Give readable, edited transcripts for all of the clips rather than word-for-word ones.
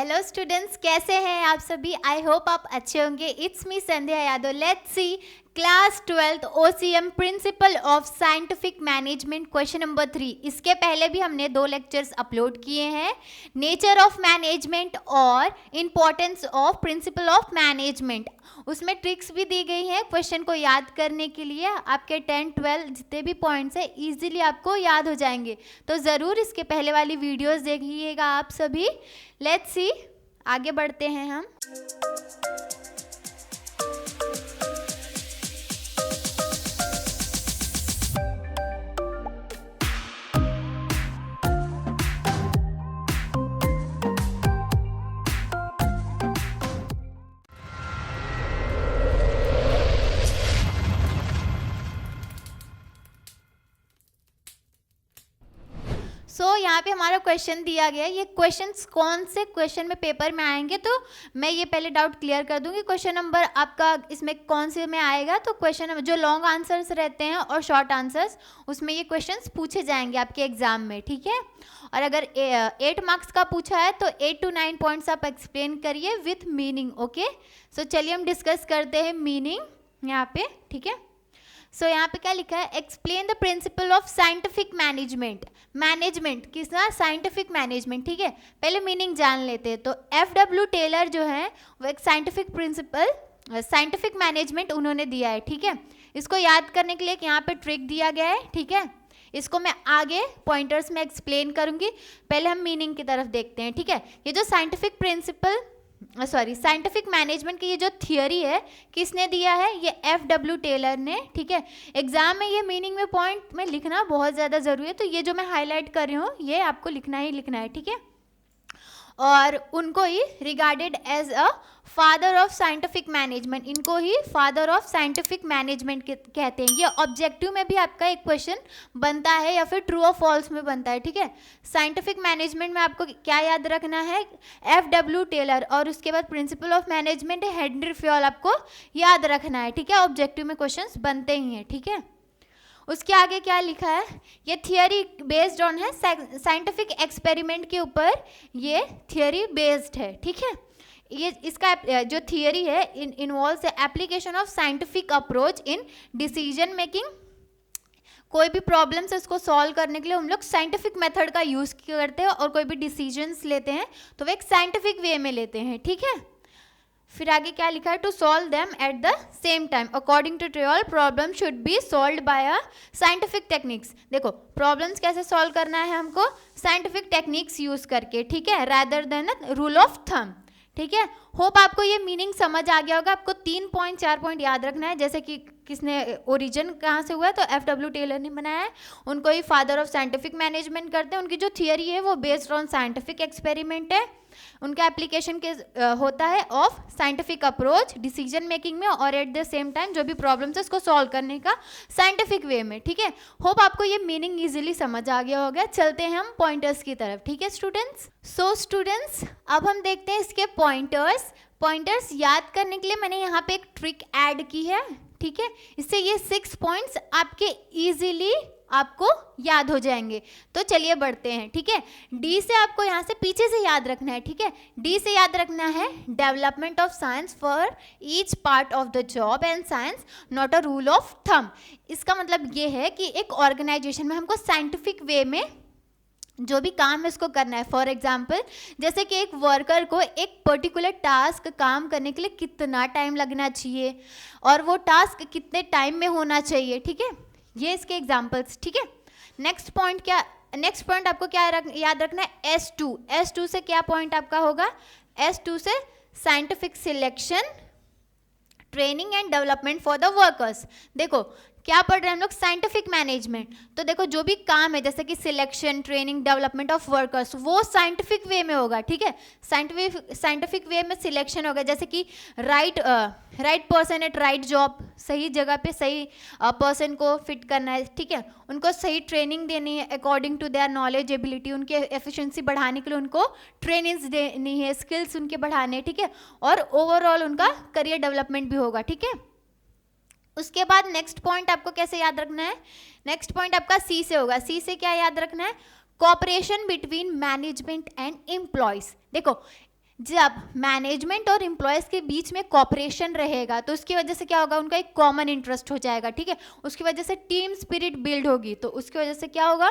Hello students, कैसे हैं आप सभी? आई होप आप अच्छे होंगे। It's me Sandhya Yadav. Let's see class 12th OCM principle of scientific management question number 3। इसके पहले भी हमने 2 लेक्चर्स अपलोड किए हैं, नेचर ऑफ मैनेजमेंट और importance of principle of management. उसमें ट्रिक्स भी दी गई हैं क्वेश्चन को याद करने के लिए। आपके 10-12 जितने भी पॉइंट्स हैं इजीली आपको याद हो जाएंगे, तो ज़रूर इसके पहले वाली वीडियोस देखिएगा आप सभी। लेट्स सी, आगे बढ़ते हैं हम। यहाँ पे हमारा क्वेश्चन दिया गया है। ये क्वेश्चंस कौन से क्वेश्चन में पेपर में आएंगे, तो मैं ये पहले डाउट क्लियर कर दूंगी। क्वेश्चन नंबर आपका इसमें कौन से में आएगा, तो क्वेश्चन जो लॉन्ग आंसर्स रहते हैं और शॉर्ट आंसर्स, उसमें ये क्वेश्चंस पूछे जाएंगे आपके एग्जाम में, ठीक है। और अगर 8 मार्क्स का पूछा है तो 8 to 9 पॉइंट्स आप एक्सप्लेन करिए विथ मीनिंग। ओके, सो चलिए हम डिस्कस करते हैं मीनिंग यहाँ पे, ठीक है। सो यहाँ पे क्या लिखा है, explain the principle of scientific management. Management किसका? साइंटिफिक मैनेजमेंट, ठीक है। पहले मीनिंग जान लेते हैं। तो FW टेलर जो है वो एक साइंटिफिक प्रिंसिपल साइंटिफिक मैनेजमेंट उन्होंने दिया है, ठीक है। इसको याद करने के लिए यहाँ पे ट्रिक दिया गया है, ठीक है। इसको मैं आगे पॉइंटर्स में एक्सप्लेन करूंगी, पहले हम मीनिंग की तरफ देखते हैं, ठीक है। ये जो साइंटिफिक मैनेजमेंट की ये जो थियोरी है किसने दिया है? ये FW टेलर ने, ठीक है। एग्जाम में ये मीनिंग में पॉइंट में लिखना बहुत ज़्यादा ज़रूरी है, तो ये जो मैं हाईलाइट कर रही हूँ ये आपको लिखना ही लिखना है, ठीक है। और उनको ही regarded as a father of scientific management, इनको ही फादर ऑफ साइंटिफिक मैनेजमेंट कहते हैं। ये ऑब्जेक्टिव में भी आपका एक क्वेश्चन बनता है या फिर ट्रू और फॉल्स में बनता है, ठीक है। साइंटिफिक मैनेजमेंट में आपको क्या याद रखना है? FW टेलर, और उसके बाद प्रिंसिपल ऑफ मैनेजमेंट है हेनरी फ्योल, आपको याद रखना है, ठीक है। ऑब्जेक्टिव में क्वेश्चन बनते ही हैं, ठीक है। उसके आगे क्या लिखा है? ये थियोरी बेस्ड ऑन है साइंटिफिक एक्सपेरिमेंट के ऊपर, ये थियोरी बेस्ड है, ठीक है। ये इसका जो थियोरी है involves application of scientific approach in decision making. कोई भी प्रॉब्लम्स है उसको सॉल्व करने के लिए हम लोग साइंटिफिक मेथड का यूज़ करते हैं, और कोई भी डिसीजंस लेते हैं तो वो एक साइंटिफिक वे में लेते हैं, ठीक है। फिर आगे क्या लिखा है? To solve them at the same time according to trial problem should be solve by a scientific techniques. देखो प्रॉब्लम्स कैसे सॉल्व करना है हमको? साइंटिफिक टेक्निक्स यूज करके, ठीक है, rather than rule of thumb, ठीक है। होप आपको ये मीनिंग समझ आ गया होगा। आपको 3 पॉइंट 4 पॉइंट याद रखना है, जैसे कि किसने ओरिजिन कहाँ से हुआ है, तो FW टेलर ने बनाया है, उनको ही फादर ऑफ साइंटिफिक मैनेजमेंट करते हैं। उनकी जो थियोरी है वो बेस्ड ऑन साइंटिफिक एक्सपेरिमेंट है, उनका एप्लीकेशन के होता है of scientific approach decision making में, और एट द सेम टाइम जो भी प्रॉब्लम्स है उसको सॉल्व करने का साइंटिफिक वे में, ठीक है। होप आपको ये मीनिंग इजीली समझ आ गया होगा। चलते हैं हम पॉइंटर्स की तरफ, ठीक है स्टूडेंट्स। सो स्टूडेंट्स, अब हम देखते हैं इसके पॉइंटर्स याद करने के लिए मैंने यहाँ पे एक ट्रिक ऐड की है, ठीक है। इससे ये 6 पॉइंट्स आपके इजीली आपको याद हो जाएंगे। तो चलिए बढ़ते हैं, ठीक है। डी से आपको यहाँ से पीछे से याद रखना है, ठीक है। डी से याद रखना है development of science for each part of the job and science not a rule of thumb. इसका मतलब ये है कि एक ऑर्गेनाइजेशन में हमको साइंटिफिक वे में जो भी काम है उसको करना है। फॉर एग्जाम्पल, जैसे कि एक वर्कर को एक पर्टिकुलर टास्क काम करने के लिए कितना टाइम लगना चाहिए और वो टास्क कितने टाइम में होना चाहिए, ठीक है। ये इसके एग्जाम्पल्स, ठीक है। नेक्स्ट पॉइंट आपको क्या याद रखना है? S2 से क्या पॉइंट आपका होगा? S2 से scientific selection, training and development for the workers. देखो क्या पढ़ रहे हैं हम लोग? Scientific management. तो देखो जो भी काम है जैसे कि selection, training, development of workers, वो साइंटिफिक वे में होगा, ठीक है। साइंटिफिक वे में सिलेक्शन होगा, जैसे कि right person at right job, सही जगह पे सही पर्सन को फिट करना है, ठीक है। उनको सही ट्रेनिंग देनी है according to their knowledge ability, उनके एफिशिएंसी बढ़ाने के लिए उनको ट्रेनिंग्स देनी है, स्किल्स उनके बढ़ाने, ठीक है। और ओवरऑल उनका करियर डेवलपमेंट भी होगा, ठीक है। उसके बाद नेक्स्ट पॉइंट आपको कैसे याद रखना है? नेक्स्ट पॉइंट आपका सी से होगा। सी से क्या याद रखना है? Cooperation between management and employees. देखो जब मैनेजमेंट और एम्प्लॉयज़ के बीच में कॉपरेशन रहेगा तो उसकी वजह से क्या होगा, उनका एक कॉमन इंटरेस्ट हो जाएगा, ठीक है, उसकी वजह से टीम स्पिरिट बिल्ड होगी, तो उसकी वजह से क्या होगा,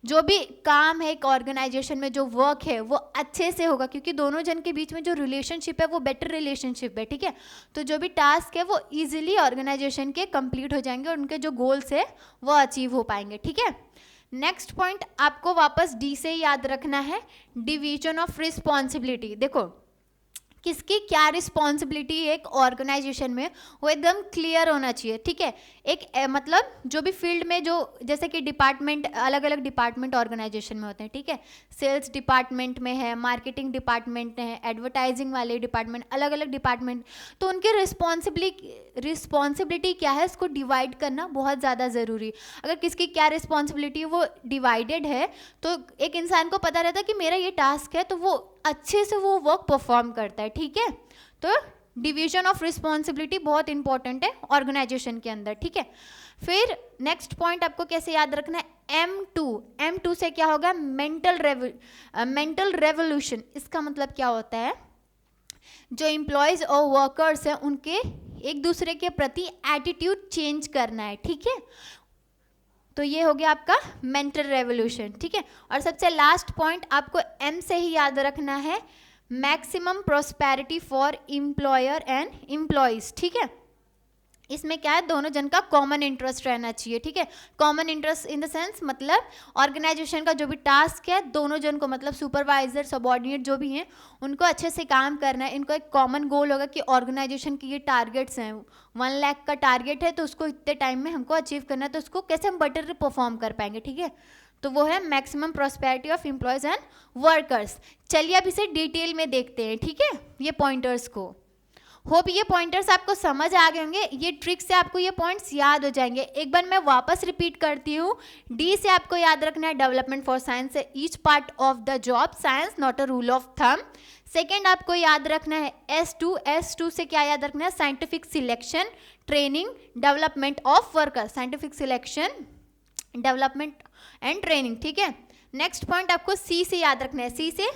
जो भी काम है एक ऑर्गेनाइजेशन में, जो वर्क है वो अच्छे से होगा, क्योंकि दोनों जन के बीच में जो रिलेशनशिप है वो बेटर रिलेशनशिप है, ठीक है, तो जो भी टास्क है वो ईजिली ऑर्गेनाइजेशन के कंप्लीट हो जाएंगे और उनके जो गोल्स है वो अचीव हो पाएंगे, ठीक है। नेक्स्ट पॉइंट आपको वापस डी से याद रखना है, डिवीजन ऑफ रिस्पॉन्सिबिलिटी। देखो किसकी क्या रिस्पॉन्सिबिलिटी एक ऑर्गेनाइजेशन में वो एकदम क्लियर होना चाहिए, ठीक है। एक मतलब जो भी फील्ड में जो जैसे कि डिपार्टमेंट, अलग अलग डिपार्टमेंट ऑर्गेनाइजेशन में होते हैं, ठीक है, सेल्स डिपार्टमेंट में है, मार्केटिंग डिपार्टमेंट है, एडवर्टाइजिंग वाले डिपार्टमेंट, अलग अलग डिपार्टमेंट, तो उनकी रिस्पॉन्सिबिलिटी क्या है इसको डिवाइड करना बहुत ज़्यादा ज़रूरी। अगर किसकी क्या रिस्पॉन्सिबिलिटी वो डिवाइडेड है तो एक इंसान को पता रहता है कि मेरा ये टास्क है, तो वो अच्छे से वो वर्क परफॉर्म करता है, ठीक है। तो डिवीजन ऑफ रिस्पॉन्सिबिलिटी बहुत इंपॉर्टेंट है ऑर्गेनाइजेशन के अंदर, ठीक है। फिर नेक्स्ट पॉइंट आपको कैसे याद रखना है, M2 से क्या होगा, मेंटल रेवोल्यूशन। इसका मतलब क्या होता है, जो एम्प्लॉयज और वर्कर्स हैं उनके एक दूसरे के प्रति एटीट्यूड चेंज करना है, ठीक है, तो ये हो गया आपका मेंटल रेवोल्यूशन, ठीक है। और सबसे लास्ट पॉइंट आपको M से ही याद रखना है, maximum prosperity for employer and employees, ठीक है। इसमें क्या है, दोनों जन का कॉमन इंटरेस्ट रहना चाहिए, ठीक है। Common interest in the sense मतलब ऑर्गेनाइजेशन का जो भी टास्क है दोनों जन को, मतलब सुपरवाइजर सबऑर्डिनेट जो भी हैं उनको अच्छे से काम करना है। इनको एक कॉमन गोल होगा कि ऑर्गेनाइजेशन की ये टारगेट्स हैं, 1 लाख का टारगेट है तो उसको इतने टाइम में हमको अचीव करना है, तो उसको कैसे हम बेटर परफॉर्म कर पाएंगे, ठीक है, तो वो है maximum prosperity of employees and workers. चलिए अब इसे डिटेल में देखते हैं, ठीक है, ये पॉइंटर्स को। होप ये पॉइंटर्स आपको समझ आ गए होंगे, ये ट्रिक से आपको ये पॉइंट्स याद हो जाएंगे। एक बार मैं वापस रिपीट करती हूँ, डी से आपको याद रखना है डेवलपमेंट फॉर साइंस है each part of the job, science not a rule of thumb. Second आपको याद रखना है S2 से क्या याद रखना है, scientific selection training development of worker, scientific selection development and training, ठीक है। नेक्स्ट पॉइंट आपको सी से याद रखना है, सी से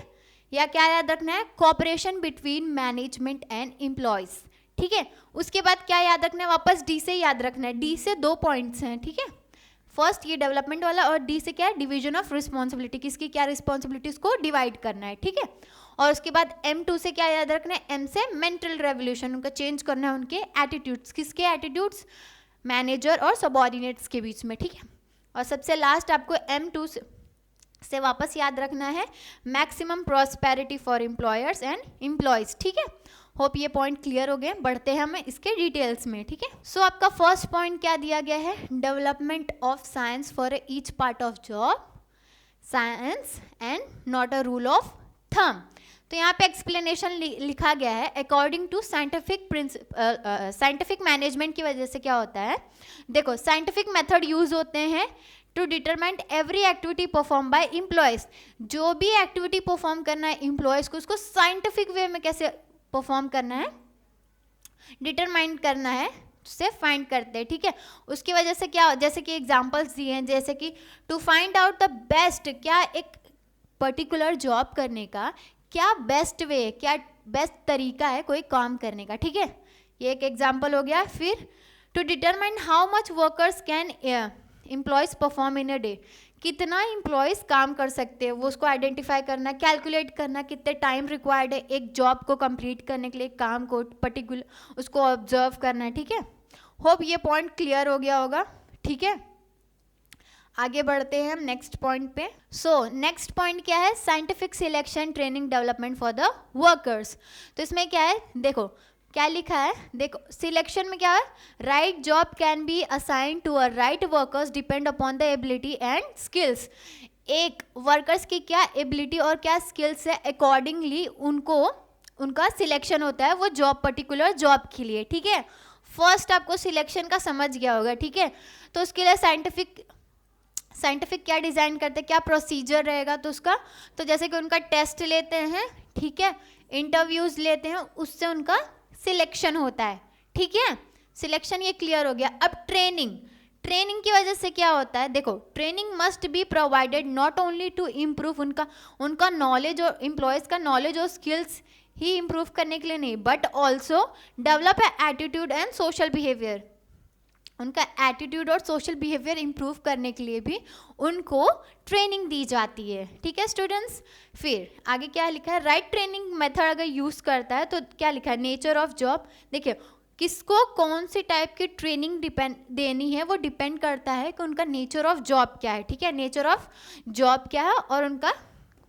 या क्या याद रखना है, cooperation between management and employees, ठीक है। उसके बाद क्या याद रखना है, वापस डी से याद रखना है, डी से 2 पॉइंट्स हैं, ठीक है। फर्स्ट ये डेवलपमेंट वाला और डी से क्या है, डिवीजन ऑफ रिस्पॉन्सिबिलिटी, किसकी क्या रिस्पॉन्सिबिलिटीज को डिवाइड करना है, ठीक है। और उसके बाद M2 से क्या याद रखना है, M से मेंटल रेवोल्यूशन, उनका चेंज करना है उनके एटीट्यूड्स, किसके एटीट्यूड्स, मैनेजर और सबऑर्डिनेट्स के बीच में, ठीक है। और सबसे लास्ट आपको M2 से वापस याद रखना है maximum prosperity for employers and employees, ठीक है। होप ये पॉइंट क्लियर हो गए, बढ़ते हैं हम इसके डिटेल्स में, ठीक है। सो आपका फर्स्ट पॉइंट क्या दिया गया है, development of science for each part of job, science and not a rule of thumb. तो यहाँ पे एक्सप्लेनेशन लिखा गया है, अकॉर्डिंग टू साइंटिफिक मैनेजमेंट की वजह से क्या होता है, देखो साइंटिफिक मेथड यूज होते हैं to determine every activity perform by employees. जो भी एक्टिविटी परफॉर्म करना है एम्प्लॉयज को, उसको साइंटिफिक वे में कैसे परफॉर्म करना है, डिटरमाइन करना है, से फाइंड करते हैं, ठीक है। उसकी वजह से क्या, जैसे कि एग्जांपल्स दिए हैं, जैसे कि to find out the best, क्या एक पर्टिकुलर जॉब करने का क्या बेस्ट वे, क्या बेस्ट तरीका है कोई काम करने का, ठीक है, ये एक एग्जाम्पल हो गया। फिर to determine how much workers can employees perform in a day, कितना एम्प्लॉयज काम कर सकते हैं वो उसको आइडेंटिफाई करना, कैलकुलेट करना कितने टाइम रिक्वायर्ड है एक जॉब को कंप्लीट करने के लिए, काम को पर्टिकुलर उसको ऑब्जर्व करना है, ठीक है। होप ये पॉइंट क्लियर हो गया होगा, ठीक है। आगे बढ़ते हैं हम नेक्स्ट पॉइंट पे। सो नेक्स्ट पॉइंट क्या है, scientific selection training development for the workers. तो इसमें क्या है, देखो क्या लिखा है, देखो सिलेक्शन में क्या है, right job can be assign to a right workers depend upon the ability and skills. एक वर्कर्स की क्या एबिलिटी और क्या स्किल्स है, अकॉर्डिंगली उनको उनका सिलेक्शन होता है वो जॉब, पर्टिकुलर जॉब के लिए, ठीक है। फर्स्ट आपको सिलेक्शन का समझ गया होगा, ठीक है। तो उसके लिए साइंटिफिक क्या डिज़ाइन करते हैं, क्या प्रोसीजर रहेगा, तो उसका तो जैसे कि उनका टेस्ट लेते हैं, ठीक है, इंटरव्यूज़ लेते हैं, उससे उनका सिलेक्शन होता है, ठीक है। सिलेक्शन ये क्लियर हो गया। अब ट्रेनिंग की वजह से क्या होता है, देखो training must be provided not only to improve उनका नॉलेज और एम्प्लॉयज़ का नॉलेज और स्किल्स ही इम्प्रूव करने के लिए नहीं, but also develop attitude and social behaviour, उनका एटीट्यूड और सोशल बिहेवियर इम्प्रूव करने के लिए भी उनको ट्रेनिंग दी जाती है। ठीक है स्टूडेंट्स, फिर आगे क्या लिखा है, राइट ट्रेनिंग मेथड अगर यूज़ करता है तो क्या लिखा है, नेचर ऑफ जॉब, देखिए किसको कौन सी टाइप की ट्रेनिंग देनी है वो डिपेंड करता है कि उनका नेचर ऑफ जॉब क्या है। ठीक है, नेचर ऑफ जॉब क्या है और उनका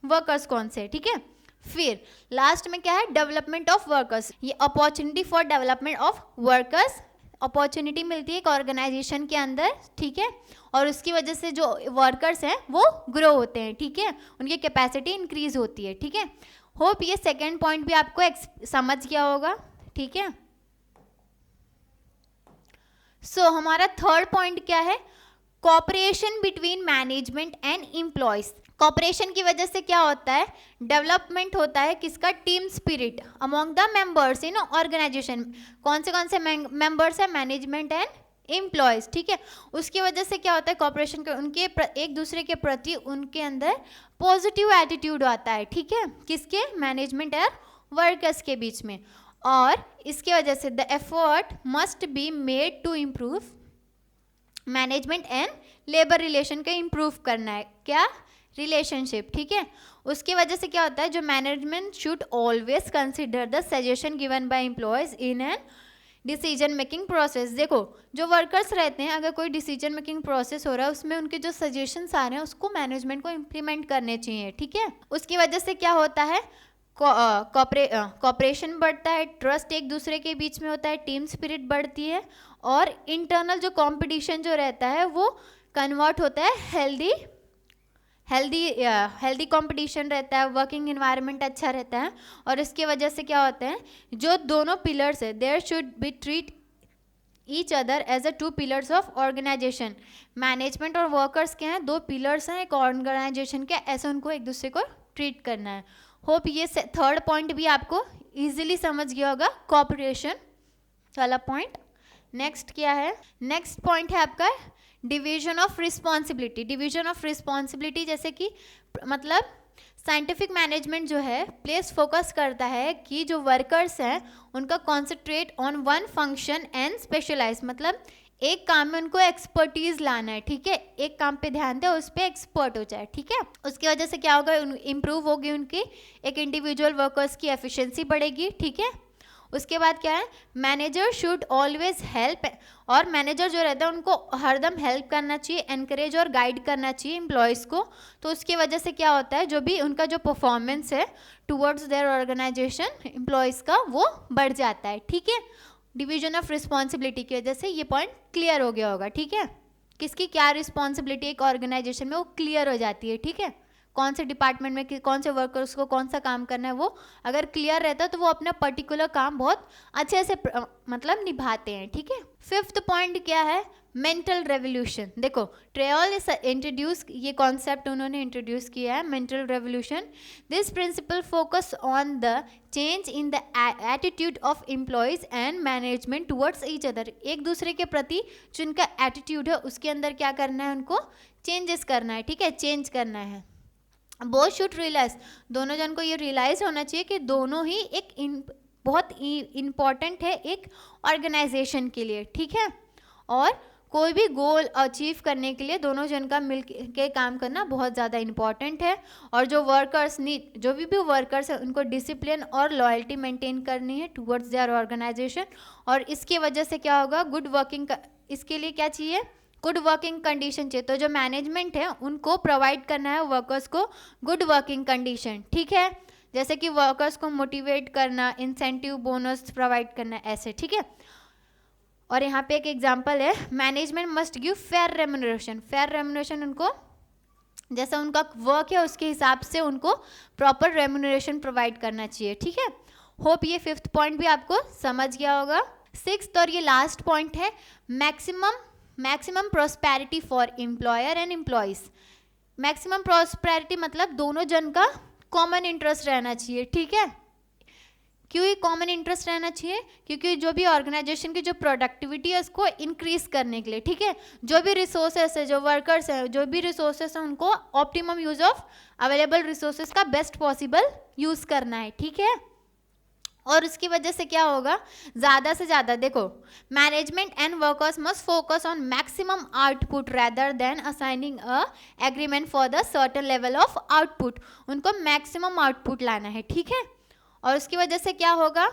वर्कर्स कौन से है। ठीक है, फिर लास्ट में क्या है, डेवलपमेंट ऑफ वर्कर्स, ये opportunity for development of workers, opportunity मिलती है एक ऑर्गेनाइजेशन के अंदर। ठीक है, और उसकी वजह से जो वर्कर्स हैं वो ग्रो होते हैं। ठीक है, उनकी कैपेसिटी इंक्रीज होती है। ठीक है, होप ये सेकेंड पॉइंट भी आपको समझ गया होगा। ठीक है, सो हमारा थर्ड पॉइंट क्या है, cooperation between management and employees. Cooperation की वजह से क्या होता है, डेवलपमेंट होता है किसका, team spirit among the members in organisation. कौन से मेंबर्स है, मैनेजमेंट एंड एम्प्लॉयज। ठीक है, उसकी वजह से क्या होता है, कोऑपरेशन के उनके एक दूसरे के प्रति उनके अंदर पॉजिटिव एटीट्यूड आता है। ठीक है, किसके, मैनेजमेंट और वर्कर्स के बीच में। और इसके वजह से the effort must be made to improve management and labour relation का इम्प्रूव करना है, क्या, रिलेशनशिप। ठीक है, उसकी वजह से क्या होता है, जो management should always consider the suggestion given by employees in an decision making process. देखो जो वर्कर्स रहते हैं, अगर कोई डिसीजन मेकिंग प्रोसेस हो रहा है उसमें उनके जो सजेशंस आ रहे हैं उसको मैनेजमेंट को इम्प्लीमेंट करने चाहिए। ठीक है, उसकी वजह से क्या होता है, कॉपरेशन बढ़ता है, ट्रस्ट एक दूसरे के बीच में होता है, टीम स्पिरिट बढ़ती है, और इंटरनल जो कंपटीशन जो रहता है वो कन्वर्ट होता है हेल्दी कंपटीशन रहता है, वर्किंग एनवायरनमेंट अच्छा रहता है। और इसकी वजह से क्या होता है, जो दोनों पिलर्स है, there should be treat each other as a two pillars of organisation. Management और वर्कर्स के हैं, दो पिलर्स हैं एक ऑर्गेनाइजेशन के, ऐसे उनको एक दूसरे को ट्रीट करना है। होप ये थर्ड पॉइंट भी आपको इजीली समझ गया होगा, कोऑपरेशन वाला पॉइंट। नेक्स्ट क्या है, नेक्स्ट पॉइंट है आपका division of responsibility. Division of responsibility जैसे कि मतलब साइंटिफिक मैनेजमेंट जो है प्लेस फोकस करता है कि जो वर्कर्स हैं उनका concentrate on one function and specialise, मतलब एक काम में उनको एक्सपर्टीज लाना है। ठीक है, एक काम पे ध्यान दे, उस पर एक्सपर्ट हो जाए। ठीक है, उसकी वजह से क्या होगा, इम्प्रूव होगी उनकी एक इंडिविजुअल वर्कर्स की एफिशिएंसी बढ़ेगी। ठीक है, उसके बाद क्या है, मैनेजर शुड ऑलवेज हेल्प, और मैनेजर जो रहता है उनको हरदम हेल्प करना चाहिए, एनकरेज और गाइड करना चाहिए एम्प्लॉयज़ को। तो उसकी वजह से क्या होता है, जो भी उनका जो परफॉर्मेंस है टुवर्ड्स देयर ऑर्गेनाइजेशन एम्प्लॉयज़ का वो बढ़ जाता है। ठीक है, डिवीजन ऑफ रिस्पॉन्सिबिलिटी की वजह से ये पॉइंट क्लियर हो गया होगा। ठीक है, किसकी क्या रिस्पॉन्सिबिलिटी एक ऑर्गेनाइजेशन में वो क्लियर हो जाती है। ठीक है, कौन से डिपार्टमेंट में कौन से वर्कर्स को कौन सा काम करना है, वो अगर क्लियर रहता है तो वो अपना पर्टिकुलर काम बहुत अच्छे से मतलब निभाते हैं। ठीक है, फिफ्थ पॉइंट क्या है, मेंटल रेवोल्यूशन। देखो ट्रेयल इंट्रोड्यूस, ये कॉन्सेप्ट उन्होंने इंट्रोड्यूस किया है, mental revolution. This principle focus on the change in the attitude of employees and management towards each other. एक दूसरे के प्रति जो उनका एटीट्यूड है उसके अंदर क्या करना है, उनको चेंजेस करना है। ठीक है, चेंज करना है। बोथ शुड रियलाइज, दोनों जन को ये रियलाइज होना चाहिए कि दोनों ही एक बहुत इम्पॉर्टेंट है एक ऑर्गेनाइजेशन के लिए। ठीक है, और कोई भी गोल अचीव करने के लिए दोनों जन का मिल के काम करना बहुत ज़्यादा इम्पॉर्टेंट है। और जो वर्कर्स जो भी वर्कर्स हैं उनको डिसिप्लिन और लॉयल्टी मेंटेन करनी है टुवर्ड्स देयर ऑर्गेनाइजेशन। और इसकी वजह से क्या होगा, गुड वर्किंग, इसके लिए क्या चाहिए, गुड वर्किंग कंडीशन चाहिए। तो जो मैनेजमेंट है उनको प्रोवाइड करना है वर्कर्स को गुड वर्किंग कंडीशन। ठीक है, जैसे कि वर्कर्स को मोटिवेट करना, इंसेंटिव बोनस प्रोवाइड करना, ऐसे। ठीक है, और यहाँ पे एक एग्जांपल है, management must give fair remuneration. Fair remuneration उनको जैसा उनका वर्क है उसके हिसाब से उनको प्रॉपर रेम्यूनरेशन प्रोवाइड करना चाहिए। ठीक है, होप ये फिफ्थ पॉइंट भी आपको समझ गया होगा। सिक्स्थ और ये लास्ट पॉइंट है, maximum prosperity for employer and employees. Maximum prosperity मतलब दोनों जन का कॉमन इंटरेस्ट रहना चाहिए। ठीक है, क्यों ये कॉमन इंटरेस्ट रहना चाहिए? क्योंकि जो भी ऑर्गेनाइजेशन की जो प्रोडक्टिविटी है उसको इंक्रीज करने के लिए, ठीक है, जो भी रिसोर्सेस है, जो वर्कर्स है, जो भी रिसोर्सेस है, उनको optimum use of available resources का बेस्ट पॉसिबल यूज करना है, ठीक है। और उसकी वजह से क्या होगा, ज़्यादा से ज़्यादा देखो, management and workers must focus on maximum output rather than assigning a agreement for the certain level of output. उनको मैक्सिमम आउटपुट लाना है, ठीक है। और उसकी वजह से क्या होगा,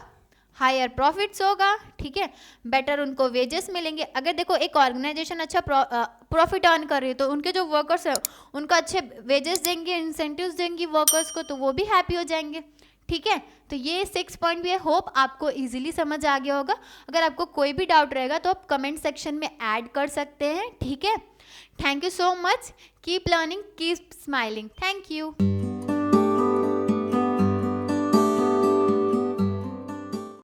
हायर प्रॉफिट्स होगा, ठीक है, बेटर उनको वेजेस मिलेंगे। अगर देखो एक ऑर्गेनाइजेशन अच्छा प्रॉफिट अर्न कर रही है तो उनके जो वर्कर्स है उनको अच्छे वेजेस देंगे, इंसेंटिव्स देंगी वर्कर्स को, तो वो भी हैप्पी हो जाएंगे, ठीक है। तो ये 6 पॉइंट भी है, होप आपको इजीली समझ आ गया होगा। अगर आपको कोई भी डाउट रहेगा तो आप कमेंट सेक्शन में ऐड कर सकते हैं, ठीक है। Thank you so much, keep learning, keep smiling, thank you.